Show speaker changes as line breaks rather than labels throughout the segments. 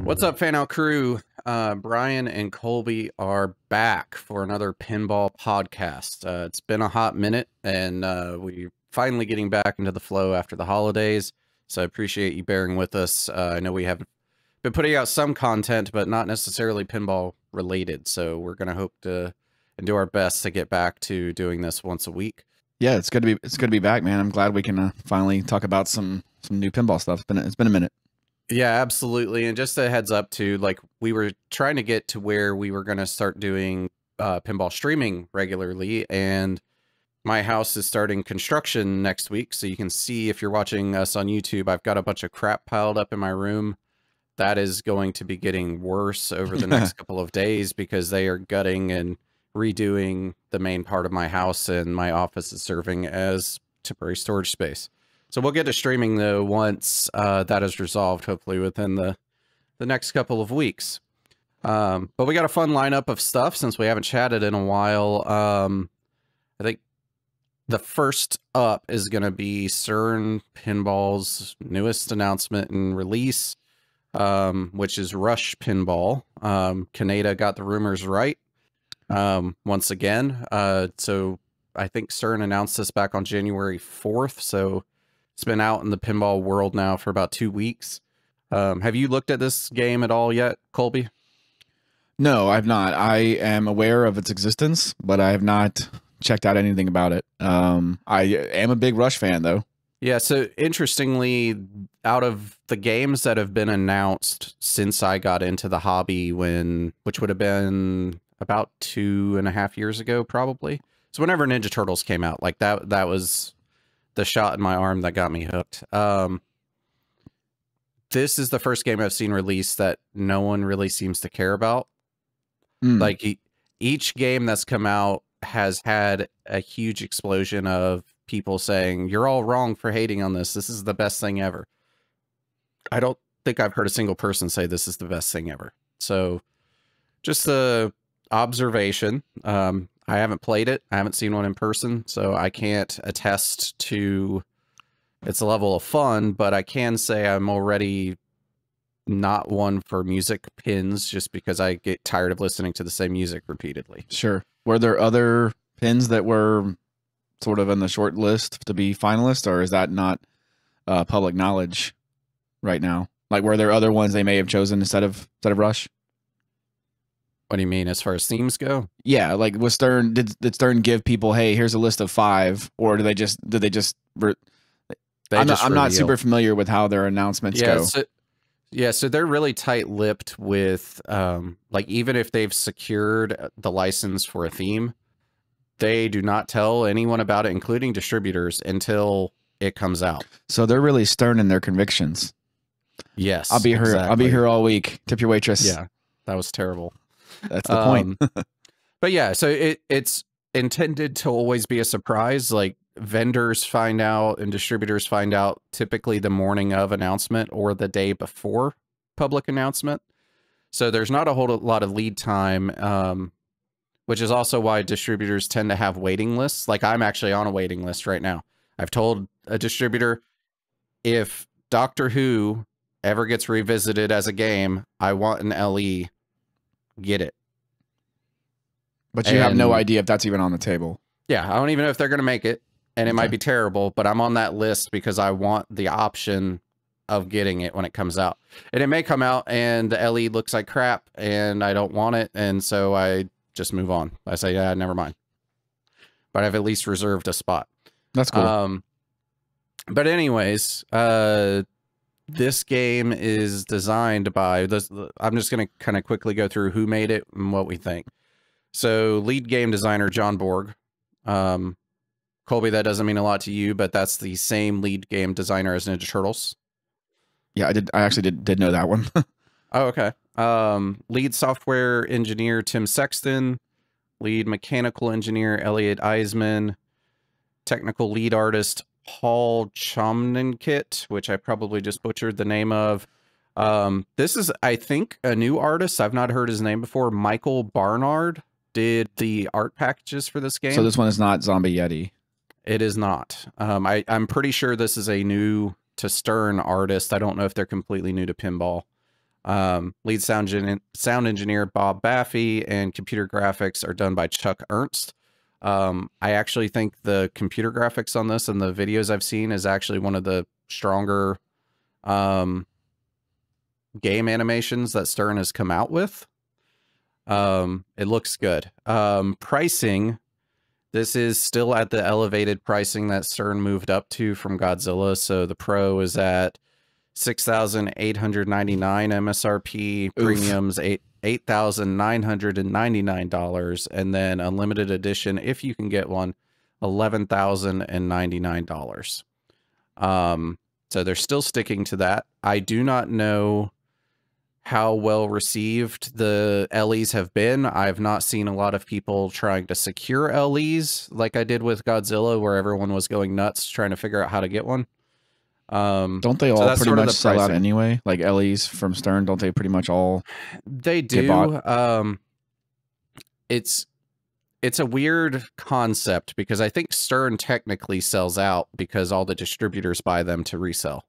What's up, Fanout Crew? Brian and Colby are back for another pinball podcast. It's been a hot minute, and we're finally getting back into the flow after the holidays, so I appreciate you bearing with us. I know we have been putting out some content, but not necessarily pinball related, so we're going to hope to and do our best to get back to doing this once a week.
Yeah, it's good to be back, man. I'm glad we can finally talk about some new pinball stuff. It's been a minute.
Yeah, absolutely. And just a heads up too, like we were trying to get to where we were going to start doing pinball streaming regularly, and my house is starting construction next week. So you can see, if you're watching us on YouTube, I've got a bunch of crap piled up in my room. That is going to be getting worse over the next couple of days because they are gutting and redoing the main part of my house, and my office is serving as temporary storage space. So we'll get to streaming though once that is resolved, hopefully within the next couple of weeks. But we got a fun lineup of stuff since we haven't chatted in a while. I think the first up is going to be CERN Pinball's newest announcement and release, which is Rush Pinball. Kaneda got the rumors right once again. So I think CERN announced this back on January 4th. So it's been out in the pinball world now for about 2 weeks. Have you looked at this game at all yet, Colby?
No, I've not. I am aware of its existence, but I have not checked out anything about it. I am a big Rush fan, though.
Yeah, so interestingly, out of the games that have been announced since I got into the hobby, which would have been about 2.5 years ago, probably. So whenever Ninja Turtles came out, like that was the shot in my arm that got me hooked. This is the first game I've seen released that no one really seems to care about. Like each game that's come out has had a huge explosion of people saying, you're all wrong for hating on this. This is the best thing ever. I don't think I've heard a single person say this is the best thing ever. So just the observation. I haven't played it. I haven't seen one in person, so I can't attest to its level of fun, but I can say I'm already not one for music pins just because I get tired of listening to the same music repeatedly.
Sure. Were there other pins that were sort of in the short list to be finalists, or is that not public knowledge right now? Like, were there other ones they may have chosen instead of Rush?
What do you mean, as far as themes go?
Yeah, like was Stern did Stern give people, hey, here's a list of 5, or did they just I'm not super familiar with how their announcements go.
So they're really tight-lipped with like, even if they've secured the license for a theme, they do not tell anyone about it, including distributors, until it comes out. So
they're really stern in their convictions.
Yes,
I'll be here.
exactly.
I'll be here all week. Tip your waitress.
Yeah, that was terrible.
That's the point.
But yeah, so it's intended to always be a surprise. Like, vendors find out and distributors find out typically the morning of announcement or the day before public announcement. So there's not a whole lot of lead time, which is also why distributors tend to have waiting lists. Like, I'm actually on a waiting list right now. I've told a distributor, if Doctor Who ever gets revisited as a game, I want an LE. Get it.
But you have no idea if that's even on the table.
Yeah, I don't even know if they're going to make it, and it might be terrible, but I'm on that list because I want the option of getting it when it comes out. And it may come out and the LE looks like crap and I don't want it, and so I just move on. I say, yeah, never mind. But I've at least reserved a spot.
That's cool.
But anyways, this game is designed by this. I'm just going to kind of quickly go through who made it and what we think. So, lead game designer John Borg. Colby, that doesn't mean a lot to you, but that's the same lead game designer as Ninja Turtles.
Yeah, I actually did know that one.
Oh, okay. Lead software engineer Tim Sexton. Lead mechanical engineer Elliot Eisman. Technical lead artist Paul Chomnenkit, which I probably just butchered the name of. This is, I think, a new artist. I've not heard his name before. Michael Barnard did the art packages for this game.
So this one is not Zombie Yeti.
It is not. I'm pretty sure this is a new to Stern artist. I don't know if they're completely new to pinball. Lead sound engineer Bob Baffy, and computer graphics are done by Chuck Ernst. I actually think the computer graphics on this and the videos I've seen is actually one of the stronger game animations that Stern has come out with. It looks good. Pricing, this is still at the elevated pricing that Stern moved up to from Godzilla. So the Pro is at $6,899 MSRP, premiums $8,999, and then unlimited edition, if you can get one, $11,099. So they're still sticking to that. I do not know how well received the LEs have been. I've not seen a lot of people trying to secure LEs like I did with Godzilla, where everyone was going nuts trying to figure out how to get one.
Don't they all pretty much sell out anyway? Like LEs from Stern, don't they pretty much all?
They do. It's a weird concept because I think Stern technically sells out because all the distributors buy them to resell.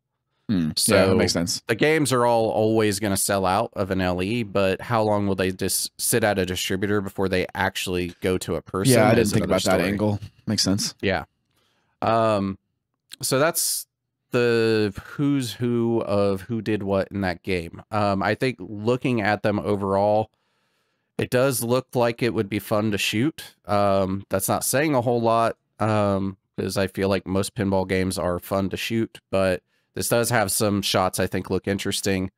So
yeah, that makes sense.
The games are all always going to sell out of an LE, but how long will they just sit at a distributor before they actually go to a person?
Yeah, I didn't think about that angle. Makes sense.
Yeah. So that's the who's who of who did what in that game. I think looking at them overall, it does look like it would be fun to shoot. That's not saying a whole lot, because I feel like most pinball games are fun to shoot, but this does have some shots I think look interesting.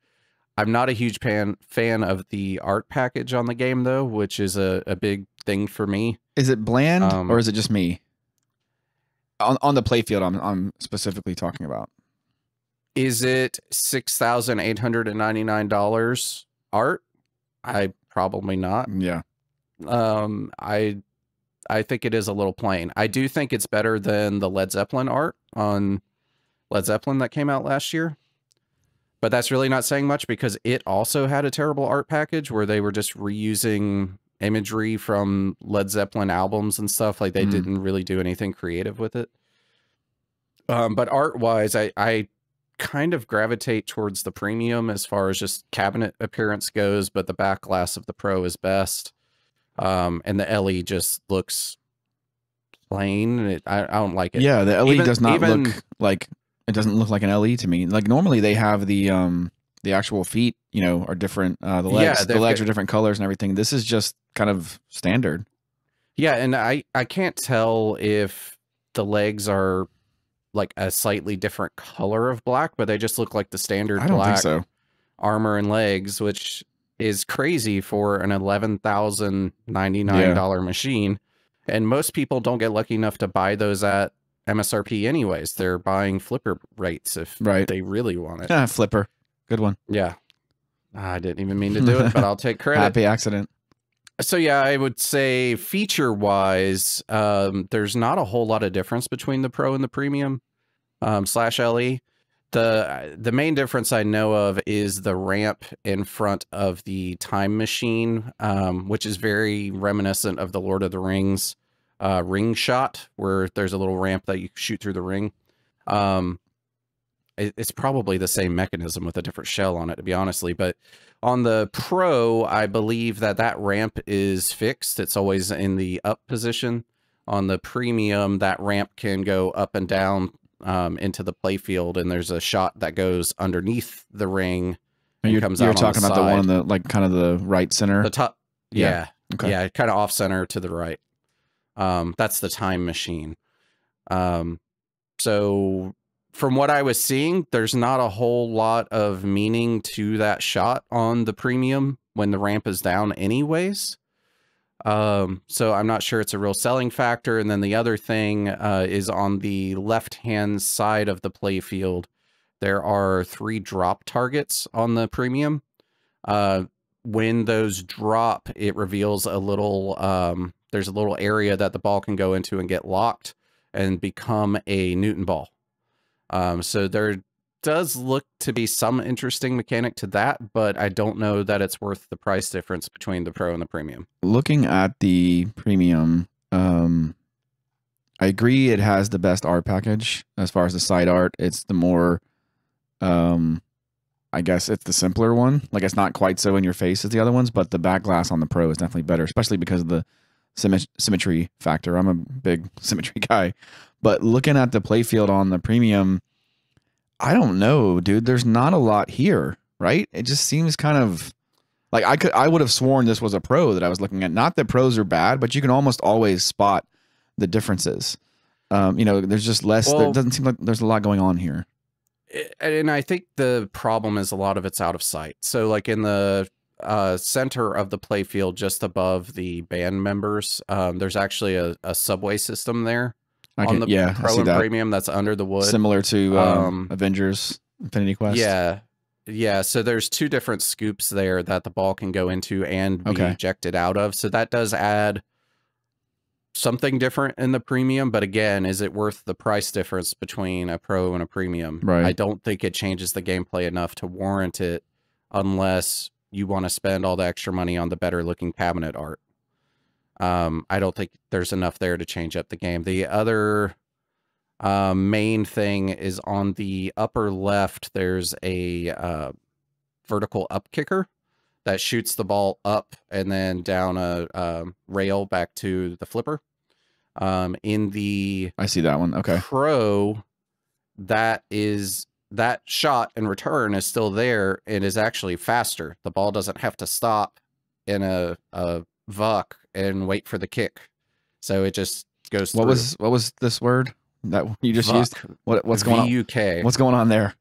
I'm not a huge fan of the art package on the game, though, which is a big thing for me.
Is it bland or is it just me? On the playfield, I'm specifically talking about.
Is it $6,899 art? Probably not.
Yeah.
I think it is a little plain. I do think it's better than the Led Zeppelin art on Led Zeppelin that came out last year. But that's really not saying much because it also had a terrible art package where they were just reusing imagery from Led Zeppelin albums and stuff. Like they didn't really do anything creative with it. But art-wise, I kind of gravitate towards the premium as far as just cabinet appearance goes, but the back glass of the Pro is best. And the LE just looks plain. I don't like it.
Yeah, the LE does not look like... It doesn't look like an LE to me. Like normally they have the actual feet, you know, are different. The legs are different colors and everything. This is just kind of standard.
Yeah, and I can't tell if the legs are like a slightly different color of black, but they just look like the standard black armor and legs, which is crazy for an $11,099 machine. And most people don't get lucky enough to buy those at MSRP anyways. They're buying flipper rates if they really want it.
Yeah, flipper. Good one.
Yeah. I didn't even mean to do it, but I'll take credit.
Happy accident.
So yeah, I would say feature-wise, there's not a whole lot of difference between the Pro and the Premium slash LE. The main difference I know of is the ramp in front of the time machine, which is very reminiscent of the Lord of the Rings ring shot, where there's a little ramp that you shoot through the ring. It's probably the same mechanism with a different shell on it, to be honestly. But on the Pro, I believe that ramp is fixed. It's always in the up position. On the Premium, that ramp can go up and down into the playfield, and there's a shot that goes underneath the ring. And you're
talking about the one in the like kind of the right center,
the top. Yeah, okay. Yeah, kind of off center to the right. That's the time machine. So from what I was seeing, there's not a whole lot of meaning to that shot on the Premium when the ramp is down anyways. So I'm not sure it's a real selling factor. And then the other thing is on the left-hand side of the playfield, there are 3 drop targets on the Premium. When those drop, it reveals a little... there's a little area that the ball can go into and get locked and become a Newton ball. So there does look to be some interesting mechanic to that, but I don't know that it's worth the price difference between the Pro and the Premium.
Looking at the Premium, I agree it has the best art package as far as the side art. It's the more I guess it's the simpler one. Like it's not quite so in your face as the other ones, but the back glass on the Pro is definitely better, especially because of the symmetry factor. I'm a big symmetry guy. But looking at the playfield on the premium, I don't know, dude. There's not a lot here, right? It just seems kind of like I would have sworn this was a Pro that I was looking at. Not that Pros are bad, but you can almost always spot the differences. You know, there's just less.
Well,
there doesn't seem like there's a lot going on here.
And I think the problem is a lot of it's out of sight. So like in the center of the playfield, just above the band members, there's actually a subway system there on the Pro and Premium that's under the wood.
Similar to Avengers Infinity Quest.
Yeah. Yeah. So there's 2 different scoops there that the ball can go into and be ejected out of. So that does add something different in the premium, but again, is it worth the price difference between a Pro and a Premium?
Right.
I don't think it changes the gameplay enough to warrant it unless you want to spend all the extra money on the better looking cabinet art. I don't think there's enough there to change up the game. The other main thing is on the upper left, there's a vertical up kicker that shoots the ball up and then down a rail back to the flipper. In the
I see that one. Okay.
Pro, that shot and return is still there. It is actually faster. The ball doesn't have to stop in a VUC and wait for the kick. So it just goes through.
What was this word that you just
VUC.
used? What's going on?
VUK.
What's going on there?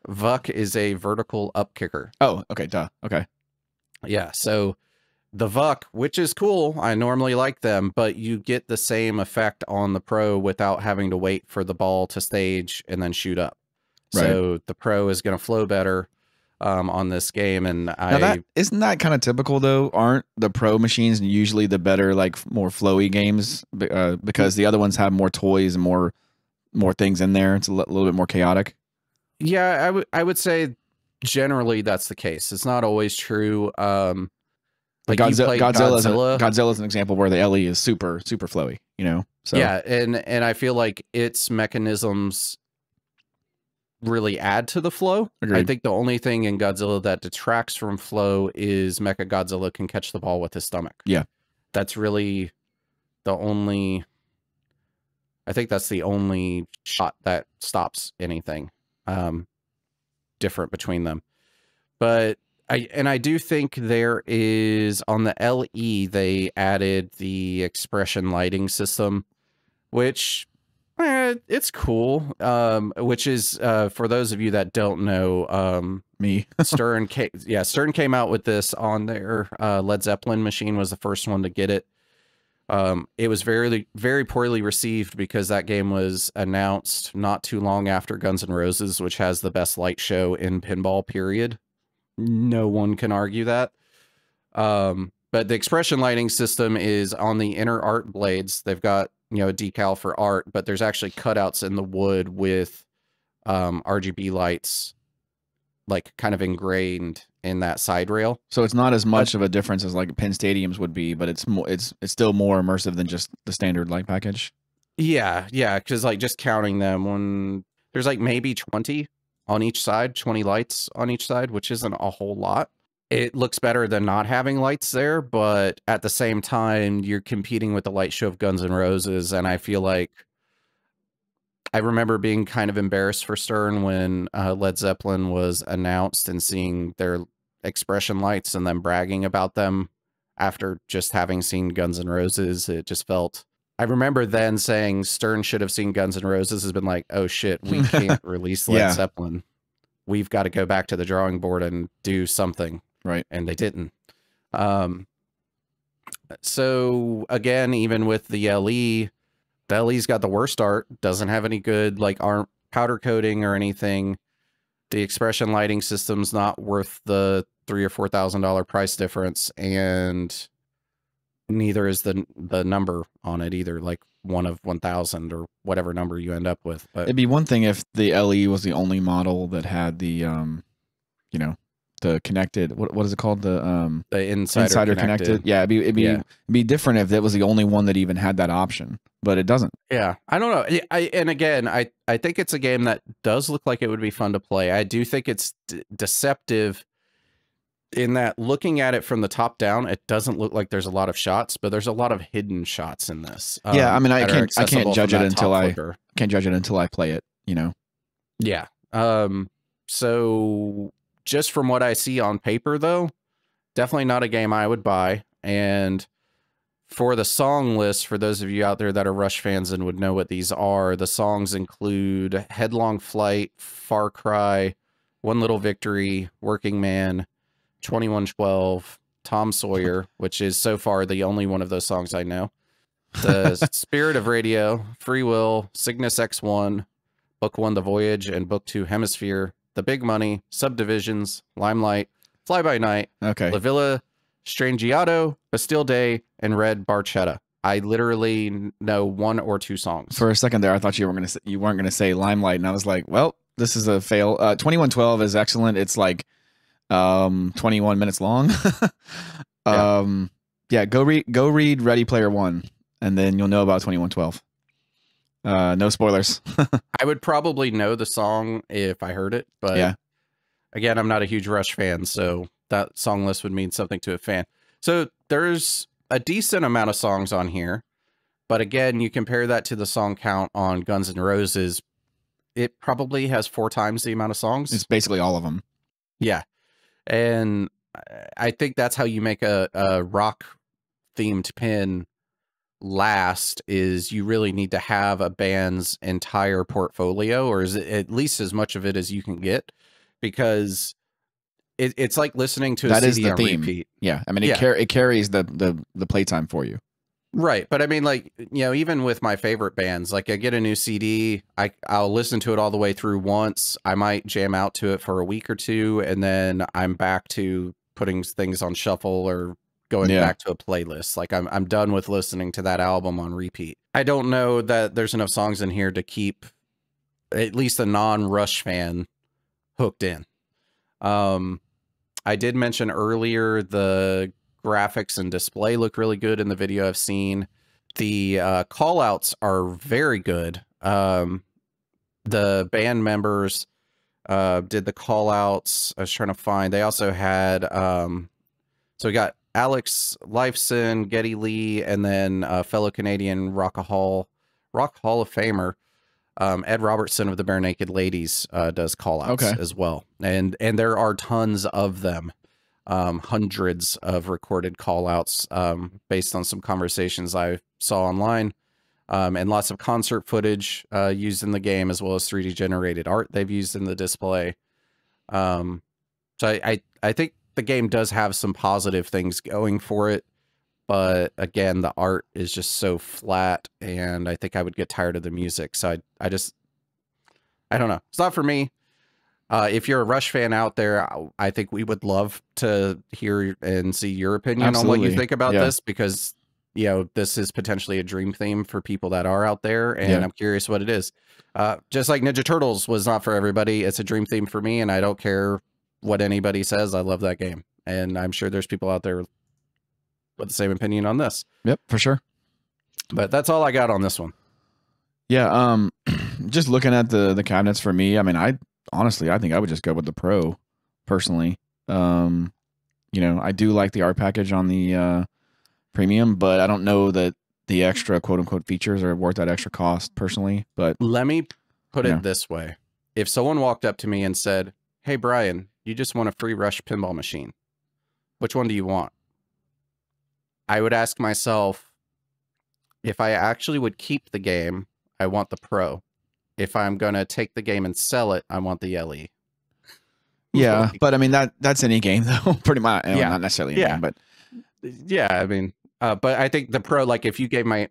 VUC is a vertical up kicker.
Oh, okay, duh. Okay.
Yeah, so the VUC, which is cool, I normally like them, but you get the same effect on the Pro without having to wait for the ball to stage and then shoot up. Right. So the Pro is going to flow better on this game, and
isn't that kind of typical though? Aren't the Pro machines usually the better, like more flowy games because the other ones have more toys and more things in there? It's a little bit more chaotic.
Yeah, I would say generally that's the case. It's not always true.
Like Godzilla is an example where the LE is super flowy, you know. So
yeah, and I feel like its mechanisms really add to the flow.
Agreed.
I think the only thing in Godzilla that detracts from flow is Mechagodzilla can catch the ball with his stomach.
Yeah,
that's really the only. I think that's the only shot that stops anything different between them. But I do think there is on the LE they added the expression lighting system, which it's cool. Which is for those of you that don't know,
me.
Stern came out with this on their Led Zeppelin machine, was the first one to get it. It was very, very poorly received because that game was announced not too long after Guns N' Roses, which has the best light show in pinball, period. No one can argue that. But the expression lighting system is on the inner art blades. They've got, you know, a decal for art, but there's actually cutouts in the wood with RGB lights, like kind of ingrained in that side rail.
So it's not as much of a difference as like Penn Stadiums would be, but it's still more immersive than just the standard light package.
Yeah, because like just counting them, when there's like maybe 20 on each side, 20 lights on each side, which isn't a whole lot. It looks better than not having lights there, but at the same time, you're competing with the light show of Guns N' Roses, and I feel like I remember being kind of embarrassed for Stern when Led Zeppelin was announced and seeing their expression lights and then bragging about them after just having seen Guns N' Roses. It just felt... I remember then saying Stern should have seen Guns N' Roses, has been like, oh shit, we can't release Led Zeppelin. We've got to go back to the drawing board and do something.
Right.
And they didn't. So again, even with the LE LE's got the worst art, doesn't have any good like powder coating or anything. The expression lighting system's not worth the $3,000 or $4,000 price difference, and neither is the number on it either, like 1 of 1,000 or whatever number you end up with. But
it'd be one thing if the LE was the only model that had the you know, the connected. What is it called? The
Insider
connected. Yeah, it'd be different if that was the only one that even had that option, but it doesn't.
Yeah, I don't know. And again, I think it's a game that does look like it would be fun to play. I do think it's deceptive in that looking at it from the top down, it doesn't look like there's a lot of shots, but there's a lot of hidden shots in this.
Yeah, I mean, I can't judge it until I play it, you know.
Yeah. So just from what I see on paper, though, definitely not a game I would buy. And for the song list, for those of you out there that are Rush fans and would know what these are, the songs include Headlong Flight, Far Cry, One Little Victory, Working Man, 2112, Tom Sawyer, which is so far the only one of those songs I know. The Spirit of Radio, Free Will, Cygnus X1, Book 1, The Voyage, and Book 2, Hemisphere, The Big Money, Subdivisions, Limelight, Fly By Night,
okay,
La Villa, Strangiato, Bastille Day, and Red Barchetta. I literally know one or two songs.
For a second there, I thought you weren't gonna say Limelight, and I was like, well, this is a fail. 2112 is excellent. It's like 21 minutes long. Yeah, go read Ready Player One, and then you'll know about 2112. No spoilers.
I would probably know the song if I heard it, but
yeah,
again, I'm not a huge Rush fan, so that song list would mean something to a fan. So there's a decent amount of songs on here, but again, you compare that to the song count on Guns N' Roses, it probably has 4 times the amount of songs.
It's basically all of them.
Yeah. And I think that's how you make a rock themed pin last, is you really need to have a band's entire portfolio, or is it at least as much of it as you can get, because it's like listening to a CD on repeat.
Yeah, I mean, it carries the playtime for you.
Right. But I mean, like, you know, even with my favorite bands, like I get a new CD, I'll listen to it all the way through once. I might jam out to it for a week or two, and then I'm back to putting things on shuffle or going back to a playlist. Like I'm done with listening to that album on repeat. I don't know that there's enough songs in here to keep at least a non-Rush fan hooked in. I did mention earlier the graphics and display look really good in the video I've seen. The call outs are very good. The band members did the call outs. I was trying to find, they also had so we got Alex Lifeson, Geddy Lee, and then fellow Canadian Rock Hall of Famer Ed Robertson of the Bare Naked Ladies does call outs as well, and there are tons of them. Hundreds of recorded call outs based on some conversations I saw online, and lots of concert footage used in the game, as well as 3D generated art they've used in the display. So I think the game does have some positive things going for it, but again, the art is just so flat, and I think I would get tired of the music. So I don't know. It's not for me. If you're a Rush fan out there, I think we would love to hear and see your opinion on what you think about this, because, you know, this is potentially a dream theme for people that are out there, and I'm curious what it is. Just like Ninja Turtles was not for everybody, it's a dream theme for me, and I don't care what anybody says. I love that game, and I'm sure there's people out there with the same opinion on this.
Yep, for sure.
But that's all I got on this one.
Yeah, just looking at the cabinets for me, I mean, honestly, I think I would just go with the Pro, personally. You know, I do like the art package on the Premium, but I don't know that the extra quote-unquote features are worth that extra cost, personally. But
let me put it this way. If someone walked up to me and said, hey, Brian, you just want a free Rush pinball machine, which one do you want? I would ask myself, if I actually would keep the game, I want the Pro. If I'm going to take the game and sell it, I want the LE.
Yeah, but I mean, that's any game, though, pretty much. Yeah. Not necessarily any game, but...
Yeah, I mean, but I think the Pro, like, if you gave me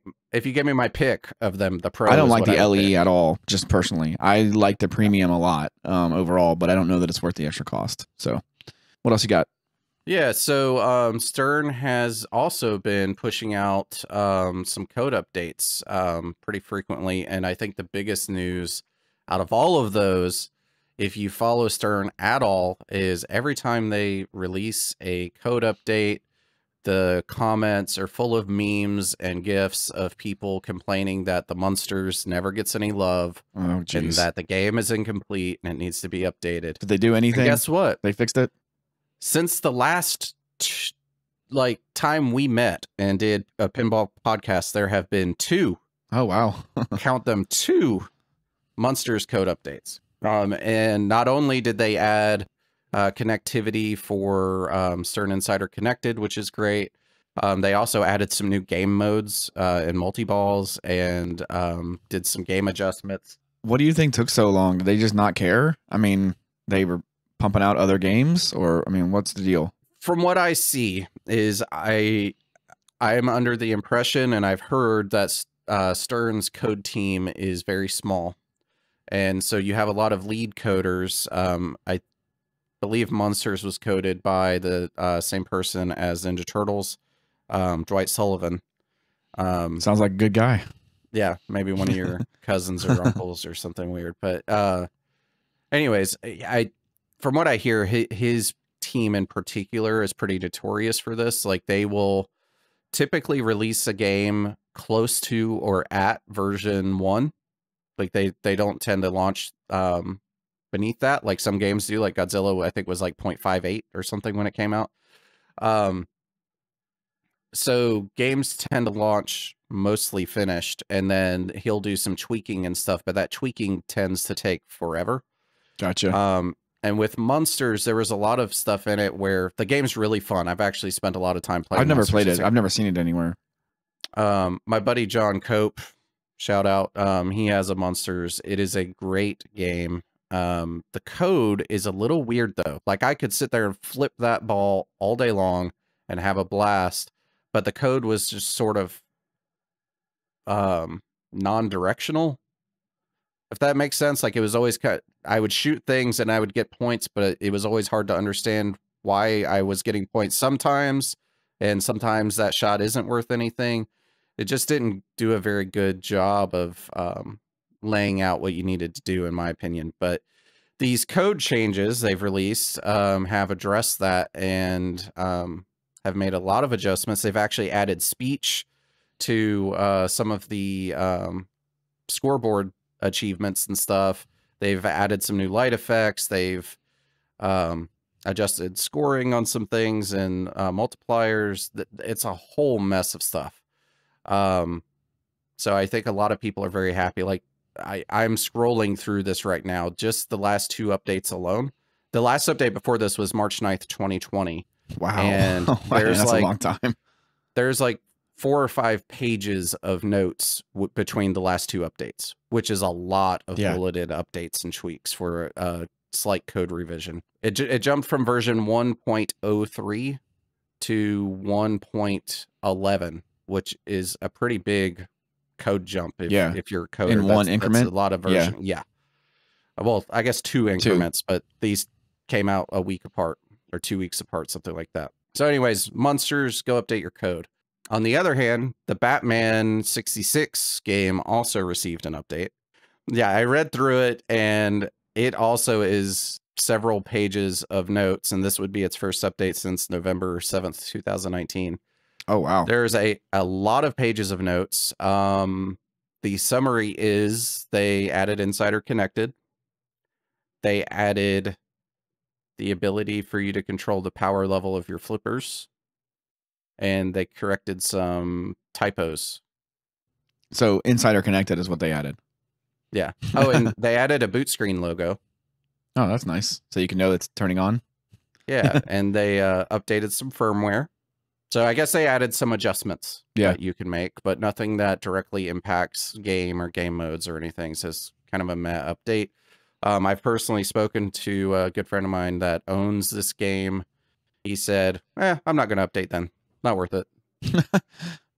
my pick of them, the Pro...
I don't like the LE at all, just personally. I like the Premium a lot overall, but I don't know that it's worth the extra cost. So, what else you got?
Yeah, so Stern has also been pushing out some code updates pretty frequently, and I think the biggest news out of all of those if you follow Stern at all, is every time they release a code update, the comments are full of memes and gifs of people complaining that the Munsters never gets any love,
Oh,
and
geez.
that the game is incomplete and it needs to be updated.
Did they do anything?
And guess what?
They fixed it?
Since the last time we met and did a pinball podcast, there have been 2.
Oh, wow.
Count them, 2 Munsters code updates. And not only did they add connectivity for Stern Insider Connected, which is great. They also added some new game modes in multi-balls and did some game adjustments.
What do you think took so long? Did they just not care? I mean, they were pumping out other games, or I mean, what's the deal?
From what I see is I am under the impression, and I've heard that Stern's code team is very small. And so you have a lot of lead coders. I believe Munsters was coded by the same person as Ninja Turtles, Dwight Sullivan.
Sounds like a good guy.
Yeah, maybe one of your cousins or uncles or something weird. But anyways, from what I hear, his team in particular is pretty notorious for this. Like, they will typically release a game close to or at version 1. Like, they don't tend to launch beneath that, like some games do. Like Godzilla, I think, was like 0.58 or something when it came out. So games tend to launch mostly finished, and then he'll do some tweaking and stuff, but that tweaking tends to take forever.
Gotcha.
And with Munsters, there was a lot of stuff in it where the game's really fun. I've actually spent a lot of time playing.
I've never
Munsters.
played it. I've never seen it anywhere.
My buddy John Cope, shout out. He has a Munsters. It is a great game. The code is a little weird though. Like, I could sit there and flip that ball all day long and have a blast, but the code was just sort of non-directional, if that makes sense. Like, it was always I would shoot things and I would get points, but it was always hard to understand why I was getting points sometimes, and sometimes that shot isn't worth anything. It just didn't do a very good job of laying out what you needed to do, in my opinion. But these code changes they've released have addressed that and have made a lot of adjustments. They've actually added speech to some of the scoreboard achievements and stuff. They've added some new light effects. They've adjusted scoring on some things and multipliers. It's a whole mess of stuff. So I think a lot of people are very happy. Like, I'm scrolling through this right now, just the last 2 updates alone. The last update before this was March 9th, 2020.
Wow.
And there's
that's
like
a long time.
There's like 4 or 5 pages of notes between the last 2 updates, which is a lot of bulleted updates and tweaks for a slight code revision. It jumped from version 1.03 to 1.11, which is a pretty big code jump if you're coder.
In one increment.
That's a lot of version. Yeah. Well, I guess 2 increments, but these came out a week apart or 2 weeks apart, something like that. So anyways, Munsters, go update your code. On the other hand, the Batman 66 game also received an update. Yeah, I read through it, and it also is several pages of notes, and this would be its first update since November 7th, 2019.
Oh, wow.
There's a lot of pages of notes. The summary is they added Insider Connected. They added the ability for you to control the power level of your flippers. And they corrected some typos.
So Insider Connected is what they added.
Yeah. Oh, and they added a boot screen logo.
Oh, that's nice. So you can know it's turning on.
Yeah, and they updated some firmware. So I guess they added some adjustments that you can make, but nothing that directly impacts game or game modes or anything. So it's kind of a meh update. I've personally spoken to a good friend of mine that owns this game. He said, I'm not going to update then. Not worth it.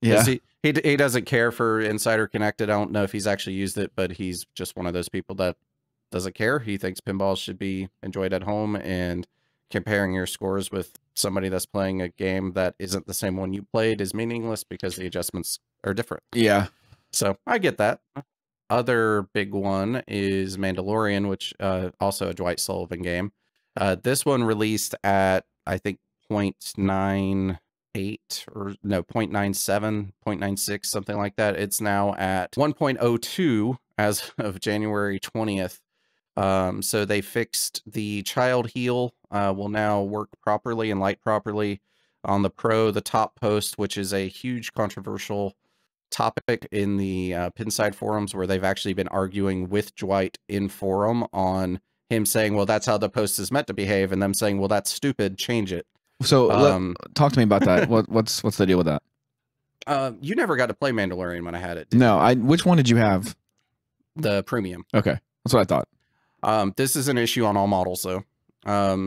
Yeah.
He doesn't care for Insider Connected. I don't know if he's actually used it, but he's just one of those people that doesn't care. He thinks pinball should be enjoyed at home, and comparing your scores with somebody that's playing a game that isn't the same one you played is meaningless because the adjustments are different.
Yeah.
So I get that. other big one is Mandalorian, which also a Dwight Sullivan game. This one released at, I think, 0.98 or no, 0.97, 0.96, something like that. It's now at 1.02 as of January 20th. So they fixed the child heal, will now work properly and light properly on the Pro. The top post, which is a huge controversial topic in the Pinside forums, where they've actually been arguing with Dwight in forum on him saying, well, that's how the post is meant to behave, and them saying, well, that's stupid, change it.
So talk to me about that. What's the deal with that?
You never got to play Mandalorian when I had it.
No, which one did you have?
The premium.
Okay, that's what I thought.
This is an issue on all models, though.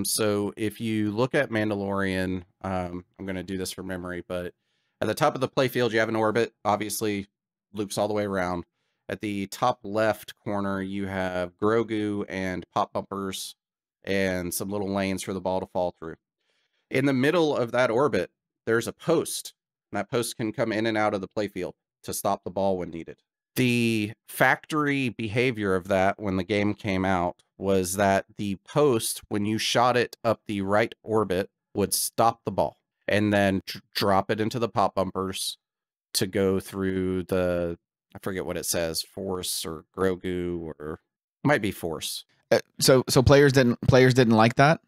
So if you look at Mandalorian, I'm going to do this from memory, but at the top of the playfield, you have an orbit, obviously loops all the way around. At the top left corner, you have Grogu and pop bumpers and some little lanes for the ball to fall through. In the middle of that orbit, there's a post. And that post can come in and out of the playfield to stop the ball when needed. The factory behavior of that when the game came out was that the post, when you shot it up the right orbit, would stop the ball and then drop it into the pop bumpers to go through the, I forget what it says, Force or Grogu, or might be Force.
So players didn't like that?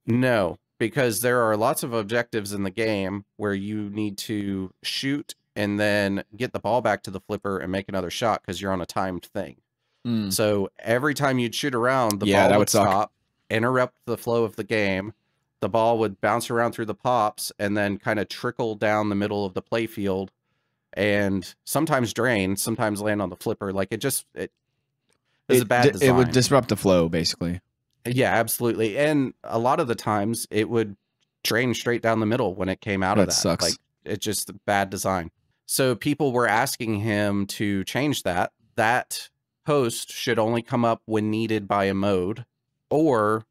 No, because there are lots of objectives in the game where you need to shoot and then get the ball back to the flipper and make another shot because you're on a timed thing. So every time you'd shoot around, the ball would stop, interrupt the flow of the game. The ball would bounce around through the pops and then kind of trickle down the middle of the play field and sometimes drain, sometimes land on the flipper. Like it was a bad design.
It would disrupt the flow, basically.
Yeah, absolutely. And a lot of the times it would drain straight down the middle when it came out of that.
Sucks.
Like it's just a bad design. So people were asking him to change that. That post should only come up when needed by a mode, or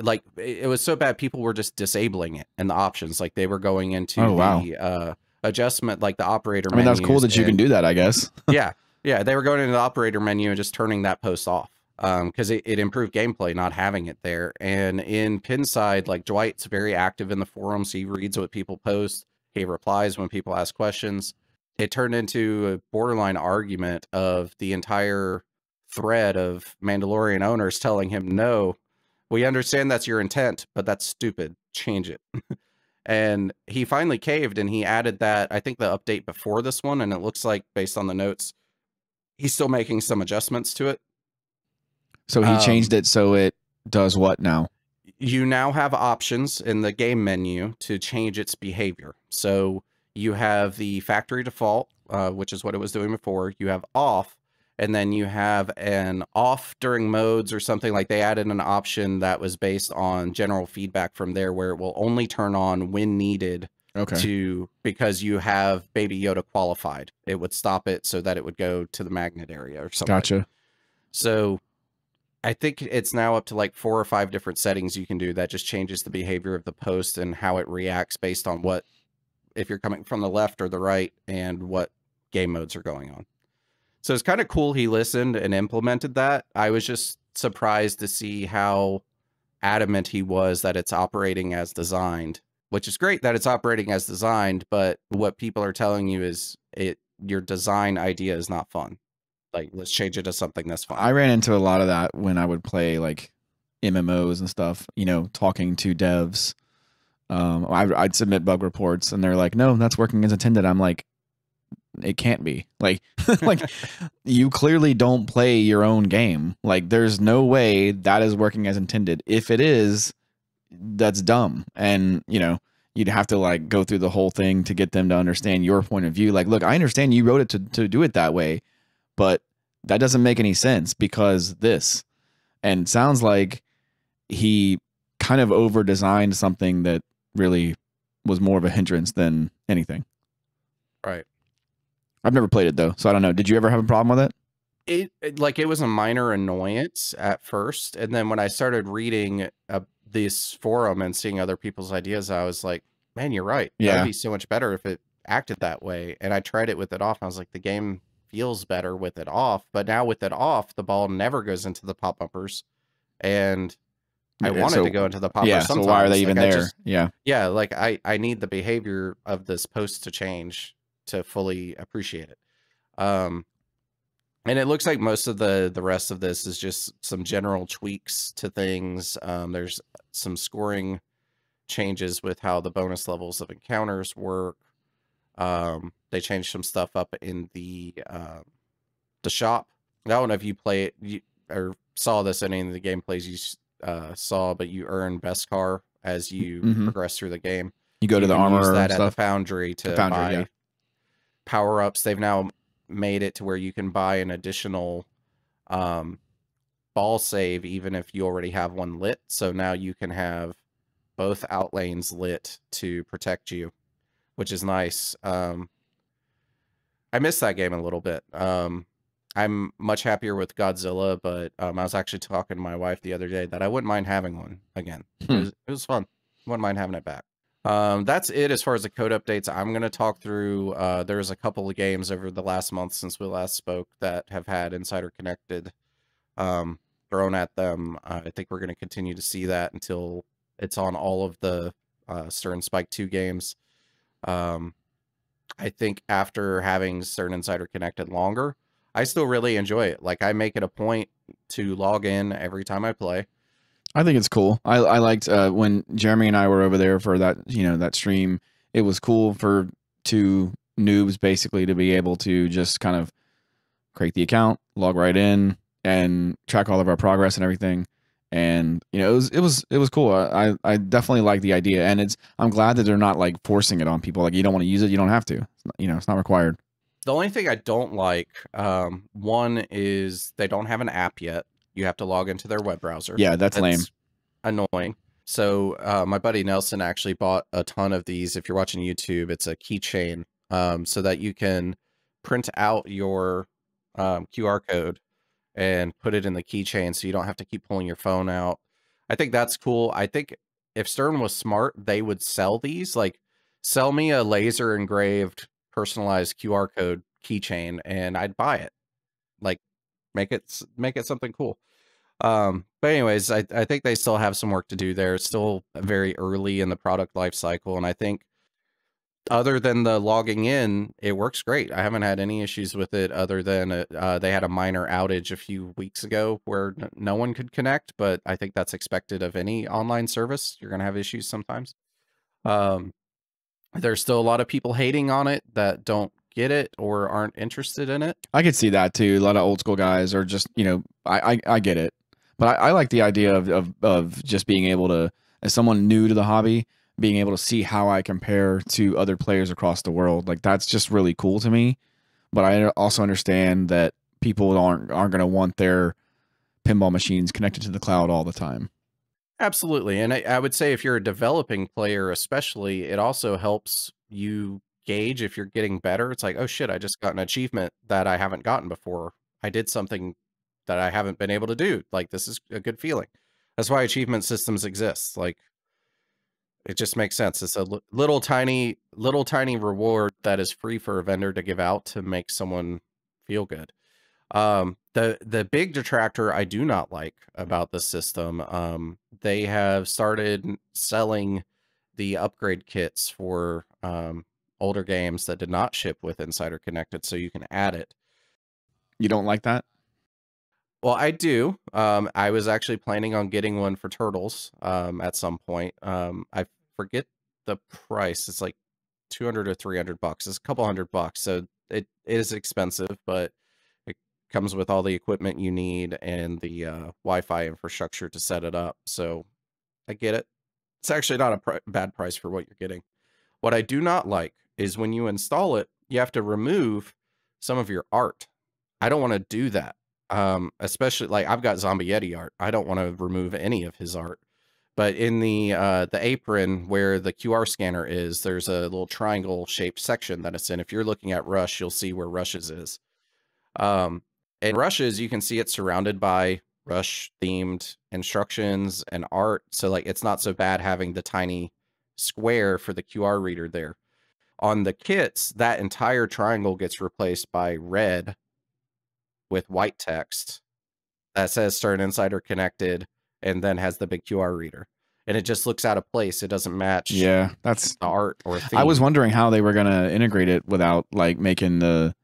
like it was so bad people were just disabling it in the options. Like they were going into the adjustment, like the operator menu.
That's cool that you can do that, I guess.
Yeah. They were going into the operator menu and just turning that post off. Because it improved gameplay not having it there. And in Pinside, like Dwight's very active in the forums. He reads what people post. He replies when people ask questions. It turned into a borderline argument of the entire thread of Mandalorian owners telling him, no, we understand that's your intent, but that's stupid. Change it. And he finally caved and he added that, I think, the update before this one. And it looks like, based on the notes, he's still making some adjustments to it.
So he changed it so it does what now?
You now have options in the game menu to change its behavior. So you have the factory default, which is what it was doing before. You have off, and then you have an off during modes or something. Like they added an option that was based on general feedback from there, where it will only turn on when needed. Okay. Because you have Baby Yoda qualified. It would stop it so that it would go to the magnet area or something.
Gotcha.
So I think it's now up to like 4 or 5 different settings you can do that just changes the behavior of the post and how it reacts based on if you're coming from the left or the right and what game modes are going on. So it's kind of cool he listened and implemented that. I was just surprised to see how adamant he was that it's operating as designed, which is great that it's operating as designed, but what people are telling you is your design idea is not fun. Like, let's change it to something that's fun.
I ran into a lot of that when I would play like MMOs and stuff, talking to devs. I'd submit bug reports and they're like, no, that's working as intended. I'm like, it can't be. Like, like you clearly don't play your own game. Like, there's no way that is working as intended. If it is, that's dumb. And, you'd have to like go through the whole thing to get them to understand your point of view. Like, look, I understand you wrote it to do it that way, but that doesn't make any sense because this. And it sounds like he kind of over designed something that really was more of a hindrance than anything.
Right.
I've never played it though, so I don't know. Did you ever have a problem with it?
It was a minor annoyance at first, and then when I started reading this forum and seeing other people's ideas, I was like, man, you're right.
Yeah.
That'd be so much better if it acted that way. And I tried it with it off. I was like, the game feels better with it off. But now with it off, the ball never goes into the pop bumpers, and I want it to go into the poppers
yeah.
sometimes.
So why are they
Like,
even
I
there?
just, yeah, like I need the behavior of this post to change to fully appreciate it. And it looks like most of the rest of this is just some general tweaks to things. There's some scoring changes with how the bonus levels of encounters work. They changed some stuff up in the shop. I don't know if you play it or saw this in any of the gameplays you saw, but you earn best car as you progress through the game.
You go to the armor
use that
stuff
at the foundry to buy power-ups. They've now made it to where you can buy an additional ball save even if you already have one lit. So now you can have both out lanes lit to protect you, which is nice. I miss that game a little bit. I'm much happier with Godzilla, but I was actually talking to my wife the other day that I wouldn't mind having one again. It was fun. Wouldn't mind having it back. That's it as far as the code updates. I'm going to talk through, there's a couple of games over the last month since we last spoke that have had Insider Connected thrown at them. I think we're going to continue to see that until it's on all of the Stern Spike 2 games. I think after having Stern Insider Connected longer, I still really enjoy it. Like, I make it a point to log in every time I play.
I think it's cool. I liked when Jeremy and I were over there for that, that stream. It was cool for two noobs basically to be able to just kind of create the account, log right in, and track all of our progress and everything. And it was cool. I definitely like the idea, and I'm glad that they're not like forcing it on people. Like, you don't want to use it, you don't have to. It's not required.
The only thing I don't like, one is they don't have an app yet. You have to log into their web browser.
Yeah, that's lame.
Annoying. So my buddy Nelson actually bought a ton of these. If you're watching YouTube, it's a keychain so that you can print out your QR code and put it in the keychain so you don't have to keep pulling your phone out. I think that's cool. I think if Stern was smart, they would sell these. Like, sell me a laser engraved personalized QR code keychain and I'd buy it. Like, make it something cool. But anyways, I think they still have some work to do there. It's still very early in the product life cycle, and I think other than the logging in, it works great. I haven't had any issues with it other than they had a minor outage a few weeks ago where no one could connect, but I think that's expected of any online service. You're going to have issues sometimes. There's still a lot of people hating on it that don't get it or aren't interested in it.
I could see that too. A lot of old school guys are just, I get it. But I like the idea of just being able to, as someone new to the hobby, being able to see how I compare to other players across the world. Like, that's just really cool to me. But I also understand that people aren't going to want their pinball machines connected to the cloud all the time.
Absolutely. And I would say if you're a developing player, especially, it also helps you gauge if you're getting better. It's like, oh shit, I just got an achievement that I haven't gotten before. I did something that I haven't been able to do. Like, this is a good feeling. That's why achievement systems exist. Like, it just makes sense. It's a little tiny reward that is free for a vendor to give out to make someone feel good. The big detractor I do not like about the system, they have started selling the upgrade kits for older games that did not ship with Insider Connected, so you can add it.
You don't like that?
Well, I do. I was actually planning on getting one for Turtles at some point. I forget the price. It's like 200 or 300 bucks. It's a couple $100, so it is expensive, but it comes with all the equipment you need and the Wi-Fi infrastructure to set it up. So I get it. It's actually not a bad price for what you're getting. What I do not like is when you install it, you have to remove some of your art. I don't want to do that. Especially, like, I've got Zombie Yeti art. I don't want to remove any of his art. But in the apron where the QR scanner is, there's a little triangle shaped section that it's in. If you're looking at Rush, you'll see where Rush's is. And Rush's, you can see it's surrounded by Rush themed instructions and art. So, like, it's not so bad having the tiny square for the QR reader there. On the kits, that entire triangle gets replaced by red with white text that says Stern Insider connected, and then has the big QR reader, and it just looks out of place. It doesn't match
Yeah, that's
the art or theme.
I was wondering how they were gonna integrate it without like making it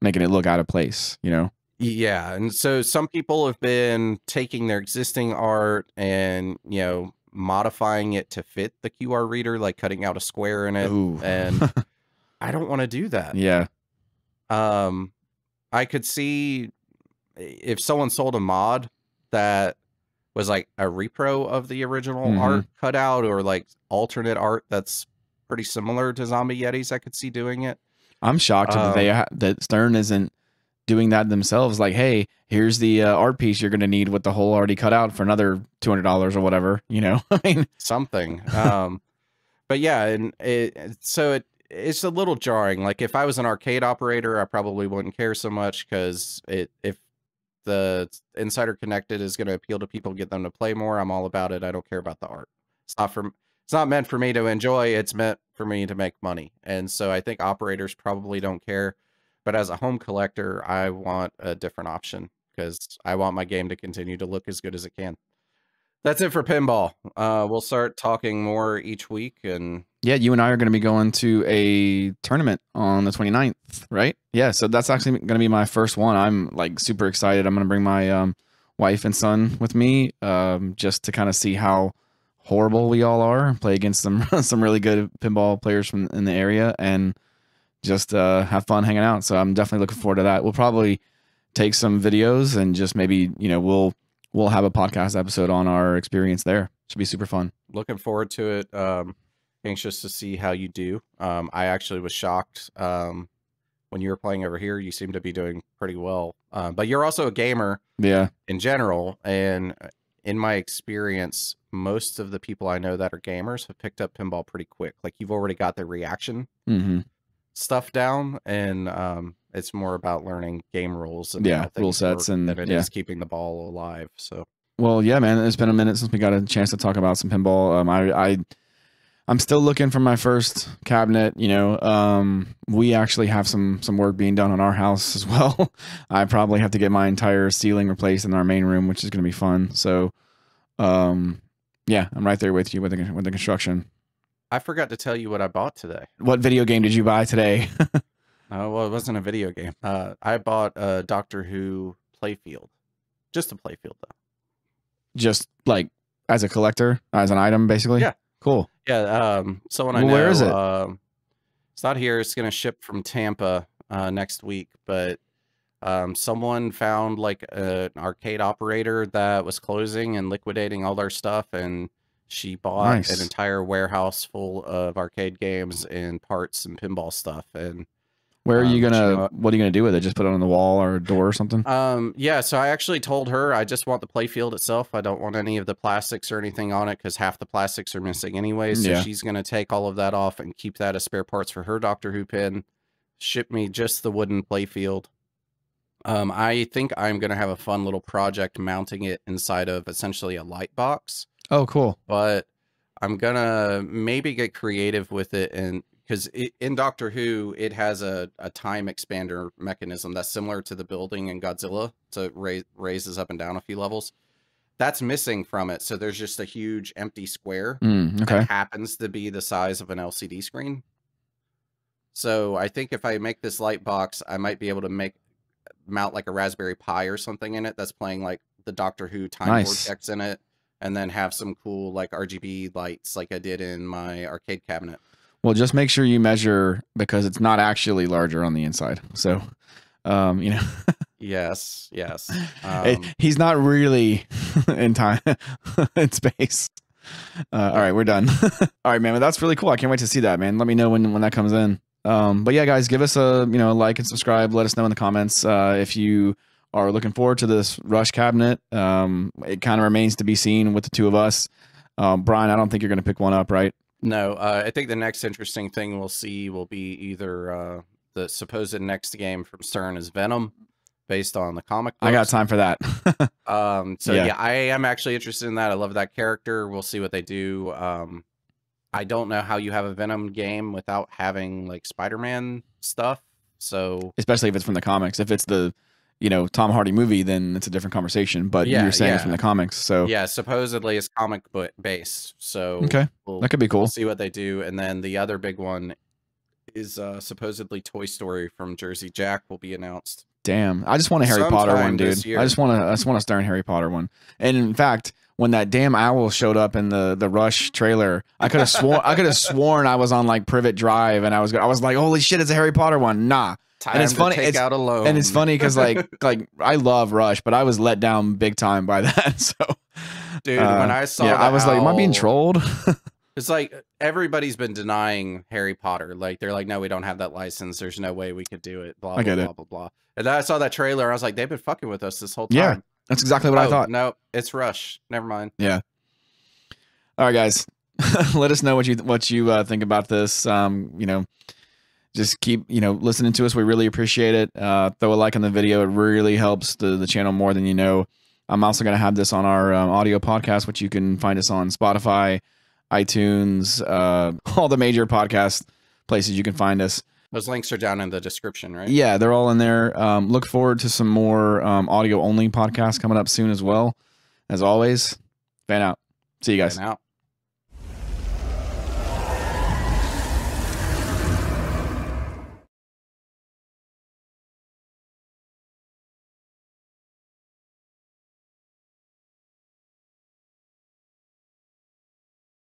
look out of place, you know?
Yeah, and so some people have been taking their existing art and, you know, modifying it to fit the QR reader, like cutting out a square in it.
Ooh.
And I don't want to do that.
Yeah.
I could see if someone sold a mod that was like a repro of the original art cutout, or like alternate art that's pretty similar to Zombie Yetis, I could see doing it.
I'm shocked that Stern isn't doing that themselves. Like, hey, here's the art piece you're going to need with the hole already cut out for another $200 or whatever, you know? I mean,
something. But yeah, and it's a little jarring. Like if I was an arcade operator, I probably wouldn't care so much, because if the Insider Connected is going to appeal to people, get them to play more, I'm all about it. I don't care about the art. It's not meant for me to enjoy. It's meant for me to make money. And so I think operators probably don't care. But as a home collector, I want a different option, because I want my game to continue to look as good as it can. That's it for pinball. We'll start talking more each week. And
yeah, you and I are going to be going to a tournament on the 29th, right? Yeah, so that's actually going to be my first one. I'm like super excited. I'm going to bring my wife and son with me, just to kind of see how horrible we all are, play against some really good pinball players from in the area, and just have fun hanging out. So I'm definitely looking forward to that. We'll probably take some videos and just maybe, you know, we'll have a podcast episode on our experience there. Should be super fun.
Looking forward to it. Anxious to see how you do. I actually was shocked when you were playing over here. You seem to be doing pretty well. But you're also a gamer,
yeah,
in general. And in my experience, most of the people I know that are gamers have picked up pinball pretty quick. Like you've already got the reaction stuff down, and it's more about learning game rules and
rule sets, and
than it is keeping the ball alive. So,
well, yeah, man, it's been a minute since we got a chance to talk about some pinball. I'm still looking for my first cabinet. You know, we actually have some work being done on our house as well. I probably have to get my entire ceiling replaced in our main room, which is going to be fun. So, yeah, I'm right there with you with the construction.
I forgot to tell you what I bought today.
What video game did you buy today?
Well, it wasn't a video game. I bought a Doctor Who playfield. Just a playfield, though.
Just like as a collector, as an item, basically?
Yeah.
Cool.
Yeah. Someone I know.
Where is it?
It's not here. It's going to ship from Tampa next week. But someone found like an arcade operator that was closing and liquidating all their stuff, and she bought an entire warehouse full of arcade games and parts and pinball stuff. And
where are you gonna? What are you gonna do with it? Just put it on the wall or a door or something?
Yeah. So I actually told her I just want the playfield itself. I don't want any of the plastics or anything on it, because half the plastics are missing anyway. So she's gonna take all of that off and keep that as spare parts for her Doctor Who pin. Ship me just the wooden playfield. I think I'm gonna have a fun little project mounting it inside of essentially a light box.
Oh, cool.
But I'm gonna maybe get creative with it, and because in Doctor Who, it has a time expander mechanism that's similar to the building in Godzilla, so it raises up and down a few levels. That's missing from it, so there's just a huge empty square that happens to be the size of an LCD screen. So I think if I make this light box, I might be able to mount like a Raspberry Pi or something in it that's playing like the Doctor Who time vortex in it, and then have some cool like RGB lights like I did in my arcade cabinet.
Well, just make sure you measure, because it's not actually larger on the inside. So, you know.
Yes.
He's not really in time, in space. All right, we're done. All right, man. Well, that's really cool. I can't wait to see that, man. Let me know when that comes in. But yeah, guys, give us a like and subscribe. Let us know in the comments if you are looking forward to this Rush cabinet. It kind of remains to be seen with the two of us. Brian, I don't think you're going to pick one up, right?
No, I think the next interesting thing we'll see will be either the supposed next game from Stern is Venom, based on the comic books.
I got time for that.
So yeah, I am actually interested in that. I love that character. We'll see what they do. I don't know how you have a Venom game without having like Spider-Man stuff. So
especially if it's from the comics, if it's the you know, Tom Hardy movie, then it's a different conversation. But
Yeah,
you're saying it's
yeah.
from the comics, so
Yeah, supposedly it's comic book based. So
okay, that could be cool.
We'll see what they do. And then the other big one is supposedly Toy Story from Jersey Jack will be announced.
Damn, I just want a Harry Potter one, dude. I just want a starring Harry Potter one. And in fact, when that damn owl showed up in the Rush trailer, I could have sworn I was on like Privet Drive, and I was like, holy shit, it's a Harry Potter one. Nah.
And it's funny. It's out alone.
And it's funny because like I love Rush, but I was let down big time by that. So,
dude, when I saw,
I was like, am I being trolled?
It's like everybody's been denying Harry Potter. Like they're like, no, we don't have that license. There's no way we could do it. Blah blah blah blah blah. And then I saw that trailer. I was like, they've been fucking with us this whole time.
Yeah, that's exactly what I thought.
No, it's Rush. Never mind.
Yeah. All right, guys. Let us know what you think about this. You know, just keep, you know, listening to us. We really appreciate it. Throw a like on the video. It really helps the channel more than you know. I'm also going to have this on our audio podcast, which you can find us on Spotify, iTunes, all the major podcast places you can find us.
Those links are down in the description, right?
Yeah, they're all in there. Look forward to some more audio only podcasts coming up soon as well. As always, fan out. See you guys.
Fan out.